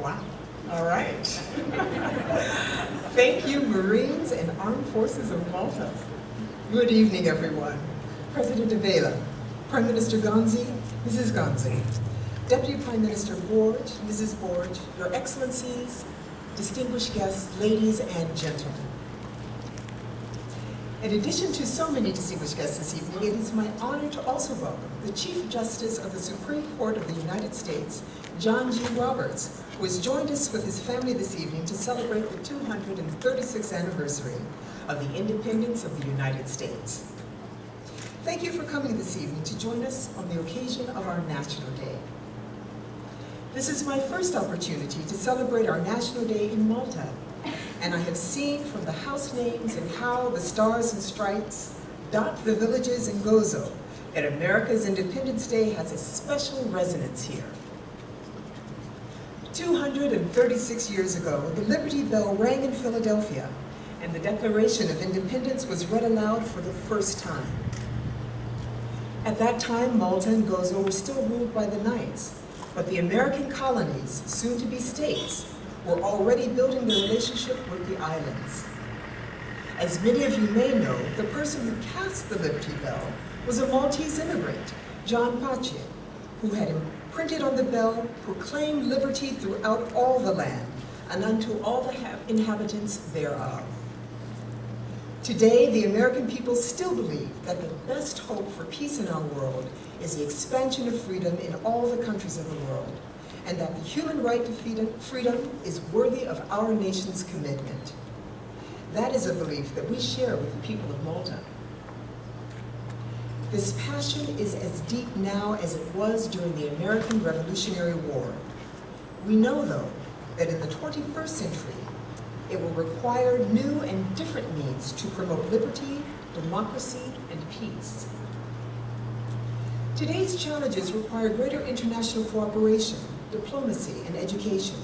Wow. All right. Thank you, Marines and Armed Forces of Malta. Good evening, everyone. President Abela, Prime Minister Gonzi, Mrs. Gonzi, Deputy Prime Minister Borg, Mrs. Borg, Your Excellencies, distinguished guests, ladies and gentlemen. In addition to so many distinguished guests this evening, it is my honor to also welcome the Chief Justice of the Supreme Court of the United States, John G. Roberts, who has joined us with his family this evening to celebrate the 236th anniversary of the independence of the United States. Thank you for coming this evening to join us on the occasion of our National Day. This is my first opportunity to celebrate our National Day in Malta, and I have seen from the house names and how the stars and stripes dot the villages in Gozo that America's Independence Day has a special resonance here. 236 years ago, the Liberty Bell rang in Philadelphia, and the Declaration of Independence was read aloud for the first time. At that time, Malta and Gozo were still ruled by the Knights, but the American colonies, soon to be states, were already building their relationship with the islands. As many of you may know, the person who cast the Liberty Bell was a Maltese immigrant, John Pace, who had imprinted on the bell, proclaimed liberty throughout all the land and unto all the inhabitants thereof. Today, the American people still believe that the best hope for peace in our world is the expansion of freedom in all the countries of the world, and that the human right to freedom is worthy of our nation's commitment. That is a belief that we share with the people of Malta. This passion is as deep now as it was during the American Revolutionary War. We know, though, that in the 21st century, it will require new and different means to promote liberty, democracy, and peace. Today's challenges require greater international cooperation, diplomacy, and education,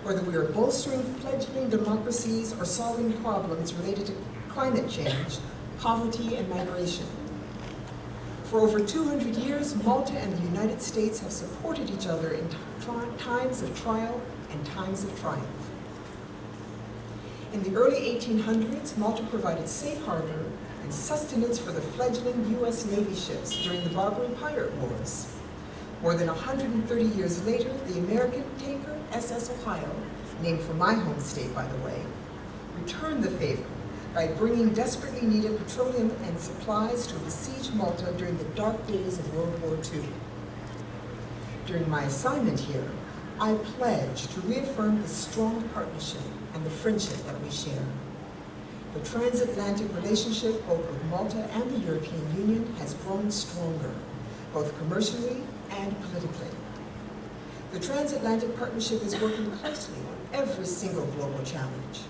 whether we are bolstering fledgling democracies or solving problems related to climate change, poverty, and migration. For over 200 years, Malta and the United States have supported each other in times of trial and times of triumph. In the early 1800s, Malta provided safe harbor and sustenance for the fledgling U.S. Navy ships during the Barbary Pirate Wars. More than 130 years later, the American tanker SS Ohio, named for my home state, by the way, returned the favor by bringing desperately needed petroleum and supplies to besiege Malta during the dark days of World War II. During my assignment here, I pledge to reaffirm the strong partnership and the friendship that we share. The transatlantic relationship, both with Malta and the European Union, has grown stronger, both commercially and politically. The transatlantic partnership is working closely on every single global challenge.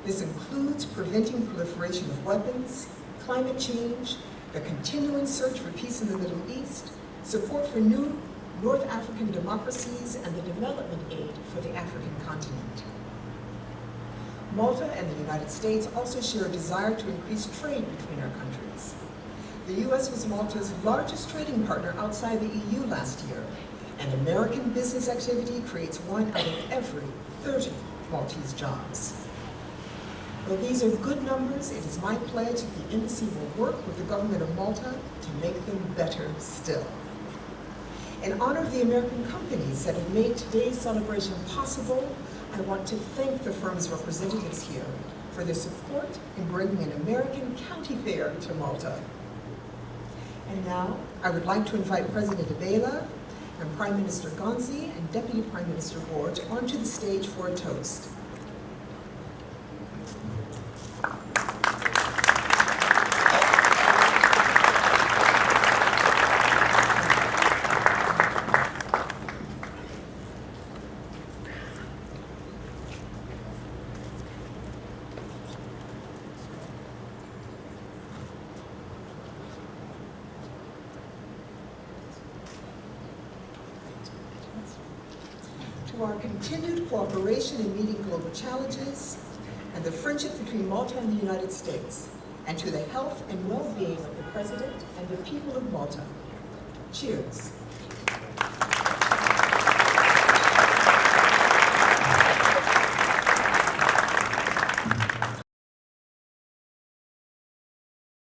This includes preventing proliferation of weapons, climate change, the continuing search for peace in the Middle East, support for new North African democracies, and the development aid for the African continent. Malta and the United States also share a desire to increase trade between our countries. The U.S. was Malta's largest trading partner outside the EU last year, and American business activity creates one out of every 30 Maltese jobs. Though these are good numbers, it is my pledge that the embassy will work with the government of Malta to make them better still. In honor of the American companies that have made today's celebration possible, I want to thank the firm's representatives here for their support in bringing an American county fair to Malta. And now, I would like to invite President Abela and Prime Minister Gonzi and Deputy Prime Minister Borg onto the stage for a toast. To our continued cooperation in meeting global challenges, and the friendship between Malta and the United States, and to the health and well-being of the President and the people of Malta. Cheers.